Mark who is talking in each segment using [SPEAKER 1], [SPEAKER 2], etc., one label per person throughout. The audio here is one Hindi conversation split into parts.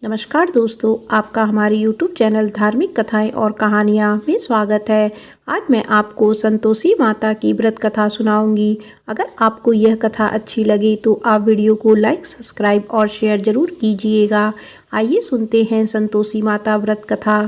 [SPEAKER 1] नमस्कार दोस्तों, आपका हमारे YouTube चैनल धार्मिक कथाएं और कहानियां में स्वागत है। आज मैं आपको संतोषी माता की व्रत कथा सुनाऊंगी। अगर आपको यह कथा अच्छी लगे तो आप वीडियो को लाइक, सब्सक्राइब और शेयर जरूर कीजिएगा। आइए सुनते हैं संतोषी माता व्रत कथा।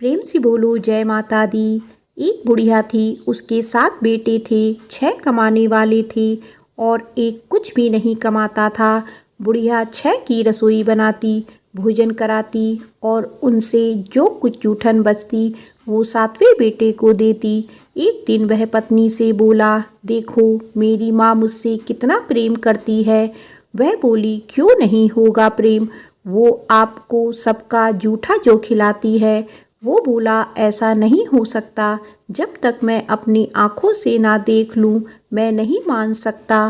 [SPEAKER 1] प्रेम से बोलो जय माता दी। एक बुढ़िया थी, उसके 7 बेटे थे। 6 कमाने वाले थे और एक कुछ भी नहीं कमाता था। बुढ़िया 6 की रसोई बनाती, भोजन कराती और उनसे जो कुछ जूठन बचती वो 7वें बेटे को देती। एक दिन वह पत्नी से बोला, देखो मेरी माँ मुझसे कितना प्रेम करती है। वह बोली, क्यों नहीं होगा प्रेम, वो आपको सबका जूठा जो खिलाती है। वो बोला, ऐसा नहीं हो सकता, जब तक मैं अपनी आँखों से ना देख लूँ मैं नहीं मान सकता।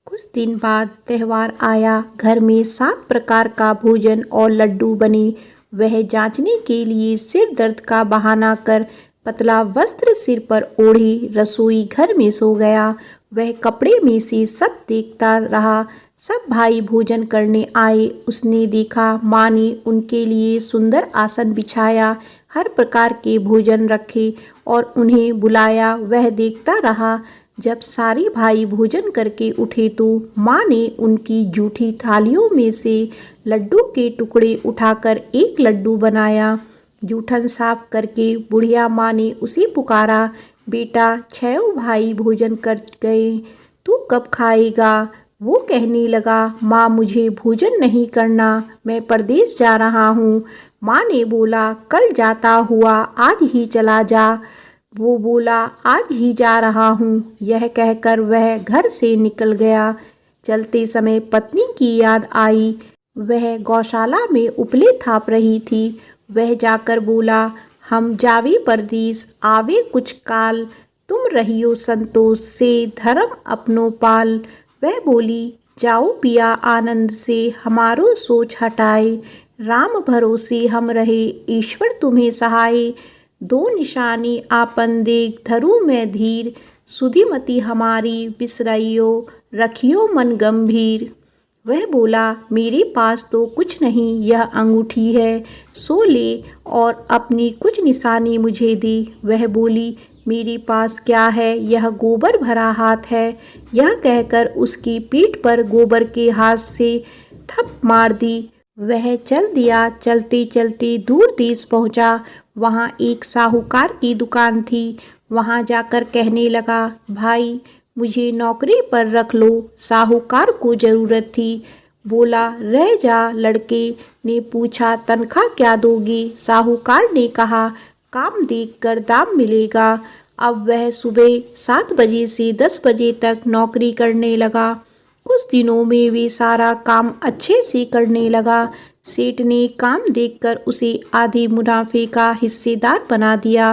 [SPEAKER 1] कुछ दिन बाद त्यौहार आया। घर में 7 प्रकार का भोजन और लड्डू बने। वह जांचने के लिए सिर दर्द का बहाना कर पतला वस्त्र सिर पर ओढ़े रसोई घर में सो गया। वह कपड़े में से सब देखता रहा। सब भाई भोजन करने आए। उसने देखा माँ ने उनके लिए सुंदर आसन बिछाया, हर प्रकार के भोजन रखे और उन्हें बुलाया। वह देखता रहा। जब सारे भाई भोजन करके उठे तो माँ ने उनकी जूठी थालियों में से लड्डू के टुकड़े उठाकर एक लड्डू बनाया। जूठन साफ करके बुढ़िया माँ ने उसे पुकारा, बेटा 6 भाई भोजन कर गए, तू कब खाएगा। वो कहने लगा, माँ मुझे भोजन नहीं करना, मैं परदेश जा रहा हूँ। माँ ने बोला, कल जाता हुआ आज ही चला जा। वो बोला, आज ही जा रहा हूँ। यह कहकर वह घर से निकल गया। चलते समय पत्नी की याद आई। वह गौशाला में उपले थाप रही थी। वह जाकर बोला, हम जावे परदेस आवे कुछ काल, तुम रहियो संतोष से धर्म अपनो पाल। वह बोली, जाओ पिया आनंद से हमारो सोच हटाए, राम भरोसे हम रहे ईश्वर तुम्हें सहाय। 2 निशानी आपन देख धरू में धीर, सुधिमती हमारी बिसरइयो रखियो मन गंभीर। वह बोला, मेरे पास तो कुछ नहीं, यह अंगूठी है, सो ले और अपनी कुछ निशानी मुझे दे। वह बोली, मेरे पास क्या है, यह गोबर भरा हाथ है। यह कहकर उसकी पीठ पर गोबर के हाथ से थप मार दी। वह चल दिया। चलते चलते दूर देश पहुंचा। वहां एक साहूकार की दुकान थी। वहां जाकर कहने लगा, भाई मुझे नौकरी पर रख लो। साहूकार को जरूरत थी। बोला, रह जा। लड़के ने पूछा, तनख्वाह क्या दोगे। साहूकार ने कहा, काम देखकर दाम मिलेगा। अब वह सुबह 7 बजे से 10 बजे तक नौकरी करने लगा। कुछ दिनों में वे सारा काम अच्छे से करने लगा। सेठ ने काम देखकर उसे आधे मुनाफे का हिस्सेदार बना दिया।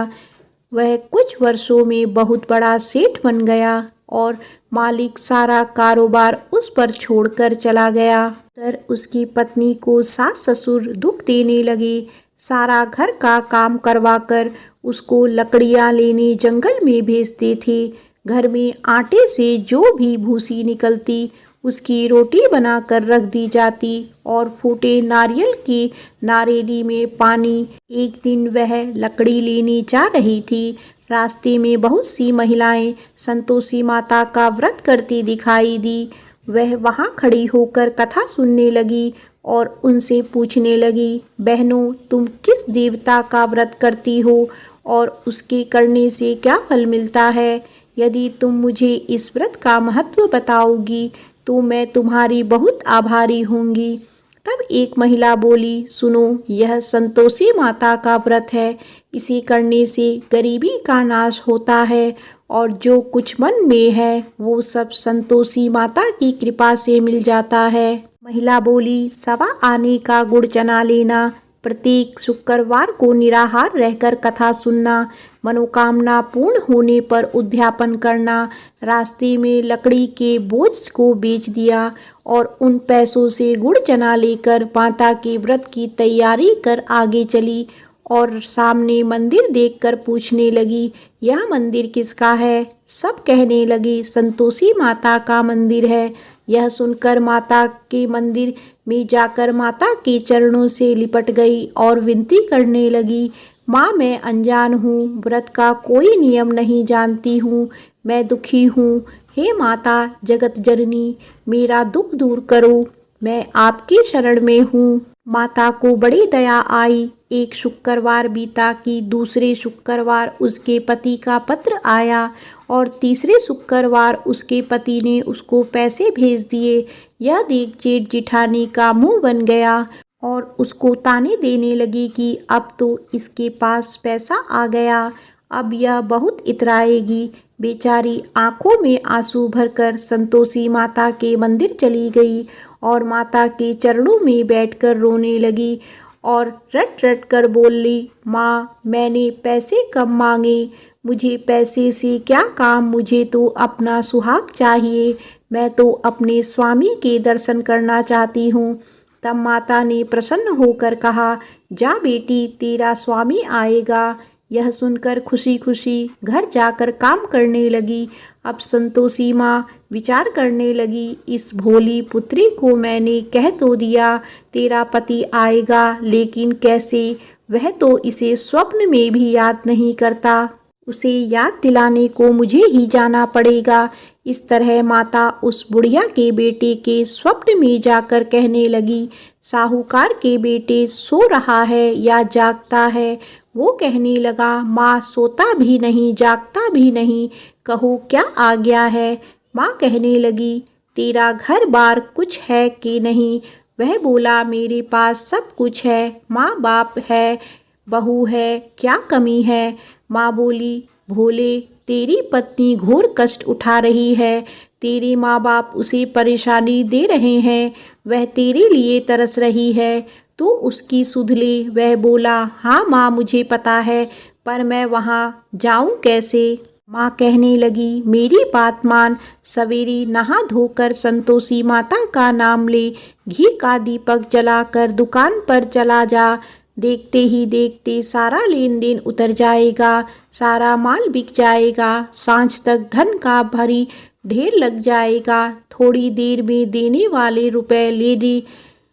[SPEAKER 1] वह कुछ वर्षों में बहुत बड़ा सेठ बन गया और मालिक सारा कारोबार उस पर छोड़कर चला गया। तर उसकी पत्नी को सास ससुर दुख देने लगे। सारा घर का काम करवाकर उसको लकड़ियां लेने जंगल में भेजते थे। घर में आटे से जो भी भूसी निकलती उसकी रोटी बनाकर रख दी जाती और फूटे नारियल की नारेली में पानी। एक दिन वह लकड़ी लेने जा रही थी। रास्ते में बहुत सी महिलाएं संतोषी माता का व्रत करती दिखाई दी। वह वहां खड़ी होकर कथा सुनने लगी और उनसे पूछने लगी, बहनों तुम किस देवता का व्रत करती हो और उसके करने से क्या फल मिलता है। यदि तुम मुझे इस व्रत का महत्व बताओगी तो मैं तुम्हारी बहुत आभारी होंगी। तब एक महिला बोली, सुनो, यह संतोषी माता का व्रत है। इसे करने से गरीबी का नाश होता है और जो कुछ मन में है वो सब संतोषी माता की कृपा से मिल जाता है। महिला बोली, सवा आने का गुड़ चना लेना, प्रत्येक शुक्रवार को निराहार रहकर कथा सुनना, मनोकामना पूर्ण होने पर उद्यापन करना। रास्ते में लकड़ी के बोझ को बेच दिया और उन पैसों से गुड़ चना लेकर माता के व्रत की तैयारी कर आगे चली और सामने मंदिर देखकर पूछने लगी, यह मंदिर किसका है। सब कहने लगे, संतोषी माता का मंदिर है। यह सुनकर माता के मंदिर में जाकर माता के चरणों से लिपट गई और विनती करने लगी, माँ मैं अनजान हूँ, व्रत का कोई नियम नहीं जानती हूँ, मैं दुखी हूँ। हे माता जगत जननी, मेरा दुख दूर करो, मैं आपकी शरण में हूँ। माता को बड़ी दया आई। एक शुक्रवार बीता कि दूसरे शुक्रवार उसके पति का पत्र आया और तीसरे शुक्रवार उसके पति ने उसको पैसे भेज दिए। यह देख जेठ जिठानी का मुंह बन गया और उसको ताने देने लगी कि अब तो इसके पास पैसा आ गया, अब यह बहुत इतराएगी। बेचारी आंखों में आंसू भरकर संतोषी माता के मंदिर चली गई और माता के चरणों में बैठकर रोने लगी और रट रट कर बोली, माँ मैंने पैसे कम मांगे, मुझे पैसे से क्या काम, मुझे तो अपना सुहाग चाहिए, मैं तो अपने स्वामी के दर्शन करना चाहती हूँ। तब माता ने प्रसन्न होकर कहा, जा बेटी तेरा स्वामी आएगा। यह सुनकर खुशी खुशी घर जाकर काम करने लगी। अब संतोषी माँ विचार करने लगी, इस भोली पुत्री को मैंने कह तो दिया तेरा पति आएगा, लेकिन कैसे, वह तो इसे स्वप्न में भी याद नहीं करता, उसे याद दिलाने को मुझे ही जाना पड़ेगा। इस तरह माता उस बुढ़िया के बेटे के स्वप्न में जाकर कहने लगी, साहूकार के बेटे सो रहा है या जागता है। वो कहने लगा, माँ सोता भी नहीं जागता भी नहीं, कहो क्या आ गया है। माँ कहने लगी, तेरा घर बार कुछ है कि नहीं। वह बोला, मेरे पास सब कुछ है, माँ बाप है, बहू है, क्या कमी है। माँ बोली, भोले तेरी पत्नी घोर कष्ट उठा रही है, तेरे माँ बाप उसे परेशानी दे रहे हैं, वह तेरे लिए तरस रही है, तो उसकी सुध ले। वह बोला, हाँ माँ मुझे पता है, पर मैं वहाँ जाऊँ कैसे। माँ कहने लगी, मेरी बात मान, सवेरे नहा धोकर संतोषी माता का नाम ले, घी का दीपक जलाकर दुकान पर चला जा, देखते ही देखते सारा लेन देन उतर जाएगा, सारा माल बिक जाएगा, सांझ तक धन का भारी ढेर लग जाएगा, थोड़ी देर में देने वाले रुपए लेने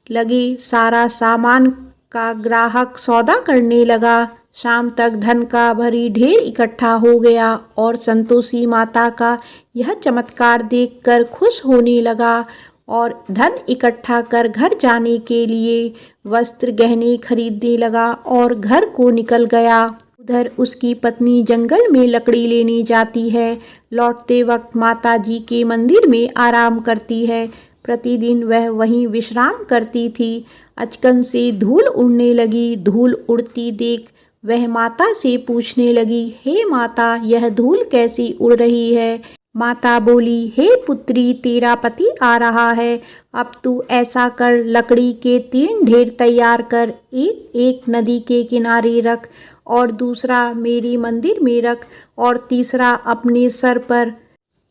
[SPEAKER 1] लगे, सारा सामान का ग्राहक सौदा करने लगा, शाम तक धन का भारी ढेर इकट्ठा हो गया और संतोषी माता का यह चमत्कार देखकर खुश होने लगा और धन इकट्ठा कर घर जाने के लिए वस्त्र गहने खरीदने लगा और घर को निकल गया। उधर उसकी पत्नी जंगल में लकड़ी लेने जाती है, लौटते वक्त माता जी के मंदिर में आराम करती है। प्रतिदिन वह वहीं विश्राम करती थी। अचकन से धूल उड़ने लगी। धूल उड़ती देख वह माता से पूछने लगी, हे माता यह धूल कैसी उड़ रही है। माता बोली, हे पुत्री तेरा पति आ रहा है, अब तू ऐसा कर, लकड़ी के 3 ढेर तैयार कर, एक नदी के किनारे रख और दूसरा मेरी मंदिर में रख और तीसरा अपने सर पर।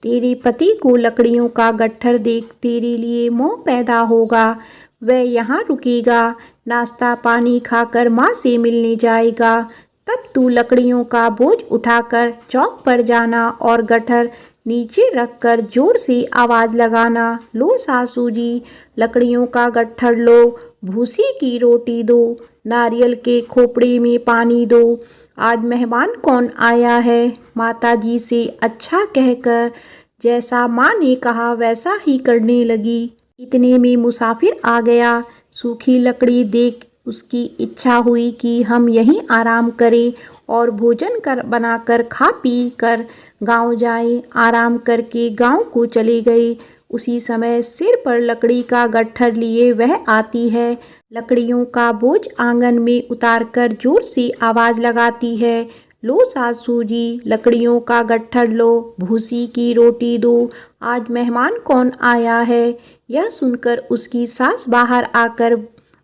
[SPEAKER 1] तेरे पति को लकड़ियों का गट्ठर देख तेरे लिए मोह पैदा होगा, वह यहाँ रुकेगा, नाश्ता पानी खाकर माँ से मिलने जाएगा, तब तू लकड़ियों का बोझ उठाकर चौक पर जाना और गट्ठर नीचे रखकर जोर से आवाज़ लगाना, लो सासू जी लकड़ियों का गट्ठर लो, भूसी की रोटी दो, नारियल के खोपड़े में पानी दो, आज मेहमान कौन आया है। माता जी से अच्छा कहकर जैसा माँ ने कहा वैसा ही करने लगी। इतने में मुसाफिर आ गया। सूखी लकड़ी देख उसकी इच्छा हुई कि हम यहीं आराम करें और भोजन बनाकर खा पी कर गांव जाएं। आराम करके गांव को चले गए। उसी समय सिर पर लकड़ी का गट्ठर लिए वह आती है। लकड़ियों का बोझ आंगन में उतारकर जोर से आवाज़ लगाती है, लो सासू जी लकड़ियों का गट्ठर लो, भूसी की रोटी दो, आज मेहमान कौन आया है। यह सुनकर उसकी सास बाहर आकर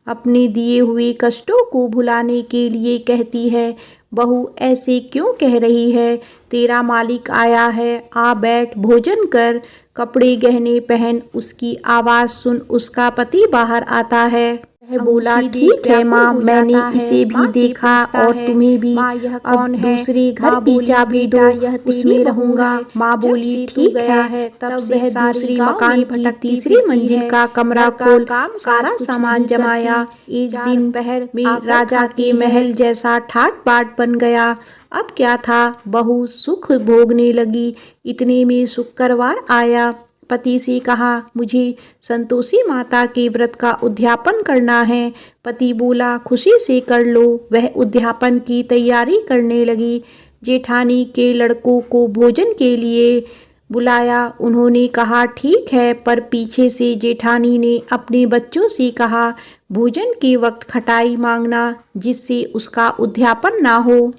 [SPEAKER 1] अपने दिए हुए कष्टों को भुलाने के लिए कहती है, बहू ऐसे क्यों कह रही है, तेरा मालिक आया है, आ बैठ भोजन कर, कपड़े गहने पहन। उसकी आवाज़ सुन उसका पति बाहर आता है। वह बोला, ठीक है माँ, मैंने इसे भी देखा और तुम्हें भी। अब दूसरे घर की चाबी दो, उसमें रहूंगा। माँ बोली, ठीक है। तब वह दूसरी मकान की तीसरी मंजिल का कमरा खोल सारा सामान जमाया। एक दिन पहर में राजा के महल जैसा ठाट बाट बन गया। अब क्या था, बहू सुख भोगने लगी। इतने में शुक्रवार आया। पति से कहा, मुझे संतोषी माता के व्रत का उद्यापन करना है। पति बोला, खुशी से कर लो। वह उद्यापन की तैयारी करने लगी। जेठानी के लड़कों को भोजन के लिए बुलाया। उन्होंने कहा, ठीक है, पर पीछे से जेठानी ने अपने बच्चों से कहा, भोजन के वक्त खटाई मांगना, जिससे उसका उद्यापन ना हो।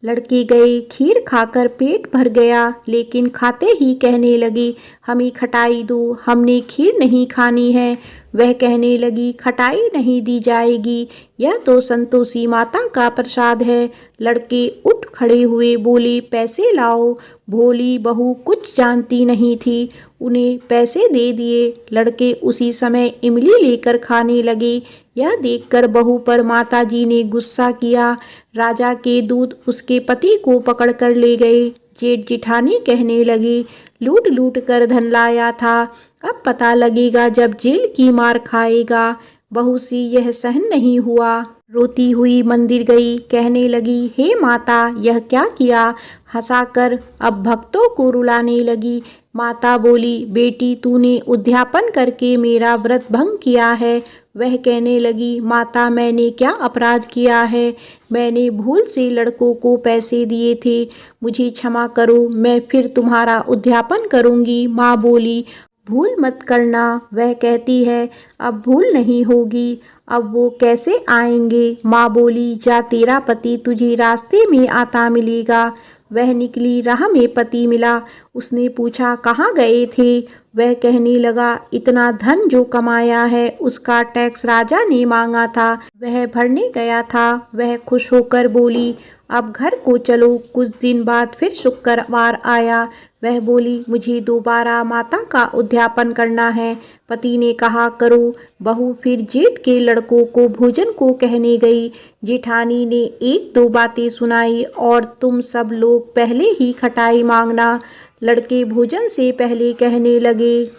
[SPEAKER 1] लड़के गए। खीर खाकर पेट भर गया, लेकिन खाते ही कहने लगे, हमें खटाई दो, हमने खीर नहीं खानी है। वह कहने लगी, खटाई नहीं दी जाएगी, यह तो संतोषी माता का प्रसाद है। लड़के उठ खड़े हुए बोले, पैसे लाओ। भोली बहू कुछ जानती नहीं थी, उन्हें पैसे दे दिए। लड़के उसी समय इमली लेकर खाने लगे। यह देखकर बहू पर माताजी ने गुस्सा किया। राजा के दूत उसके पति को पकड़ कर ले गए। जेठ जिठानी कहने लगे, लूट लूट कर धन लाया था, अब पता लगेगा जब जेल की मार खाएगा। बहू से यह सहन नहीं हुआ। रोती हुई मंदिर गई। कहने लगी, हे माता, यह क्या किया। हंसाकर अब भक्तों को रुलाने लगी। माता बोली, बेटी, तूने उद्यापन करके मेरा व्रत भंग किया है। वह कहने लगी, माता, मैंने क्या अपराध किया है। मैंने भूल से लड़कों को पैसे दिए थे, मुझे क्षमा करो, मैं फिर तुम्हारा उद्यापन करूंगी। माँ बोली, भूल मत करना। वह कहती है, अब भूल नहीं होगी। अब वो कैसे आएंगे। माँ बोली, जा, तेरा पति तुझे रास्ते में आता मिलेगा। वह निकली। राह में पति मिला। उसने पूछा, कहाँ गए थे। वह कहने लगा, इतना धन जो कमाया है उसका टैक्स राजा ने मांगा था, वह भरने गया था। वह खुश होकर बोली, अब घर को चलो। कुछ दिन बाद फिर शुक्रवार आया। वह बोली, मुझे दोबारा माता का उद्यापन करना है। पति ने कहा, करो। बहू फिर जेठ के लड़कों को भोजन को कहने गई। जेठानी ने एक दो बातें सुनाई, और तुम सब लोग पहले ही खटाई मांगना। लड़के भोजन से पहले कहने लगे,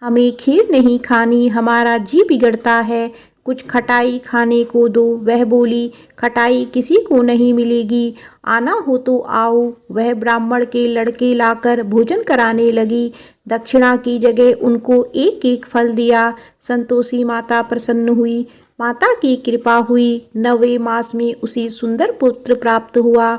[SPEAKER 1] हमें खीर नहीं खानी, हमारा जी बिगड़ता है, कुछ खटाई खाने को दो। वह बोली, खटाई किसी को नहीं मिलेगी, आना हो तो आओ। वह ब्राह्मण के लड़के लाकर भोजन कराने लगी। दक्षिणा की जगह उनको एक एक फल दिया। संतोषी माता प्रसन्न हुई। माता की कृपा हुई। 9वें मास में उसे सुंदर पुत्र प्राप्त हुआ।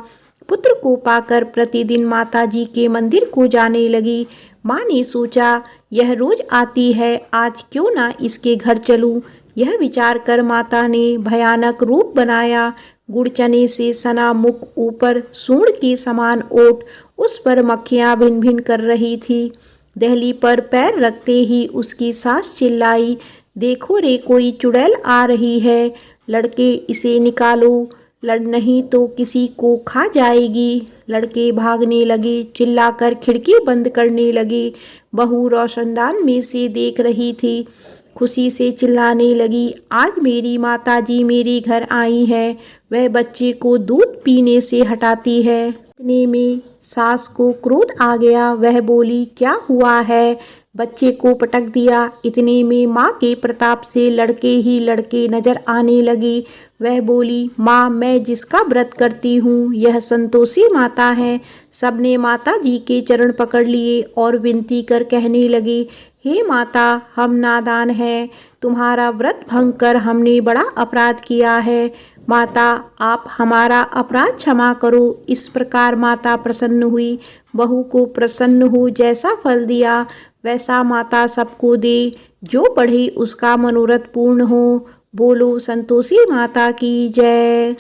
[SPEAKER 1] पुत्र को पाकर प्रतिदिन माताजी के मंदिर को जाने लगी। माँ ने सोचा, यह रोज आती है, आज क्यों ना इसके घर चलूं। यह विचार कर माता ने भयानक रूप बनाया। गुड़ चने से सना मुख, ऊपर सूंड के समान ओट, उस पर मक्खियाँ भिन भिन कर रही थी। दहली पर पैर रखते ही उसकी सास चिल्लाई, देखो रे, कोई चुड़ैल आ रही है, लड़के इसे निकालो, लड़ नहीं तो किसी को खा जाएगी। लड़के भागने लगे, चिल्लाकर खिड़की बंद करने लगे। बहू रोशनदान में से देख रही थी, खुशी से चिल्लाने लगी, आज मेरी माताजी मेरे घर आई है। वह बच्चे को दूध पीने से हटाती है। इतने में सास को क्रोध आ गया। वह बोली, क्या हुआ है। बच्चे को पटक दिया। इतने में माँ के प्रताप से लड़के ही लड़के नजर आने लगे। वह बोली, माँ, मैं जिसका व्रत करती हूँ यह संतोषी माता है। सबने माता जी के चरण पकड़ लिए और विनती कर कहने लगे, हे माता, हम नादान हैं, तुम्हारा व्रत भंग कर हमने बड़ा अपराध किया है। माता, आप हमारा अपराध क्षमा करो। इस प्रकार माता प्रसन्न हुई। बहू को प्रसन्न हो जैसा फल दिया वैसा माता सबको दे। जो पढ़े उसका मनोरथ पूर्ण हो। बोलो संतोषी माता की जय।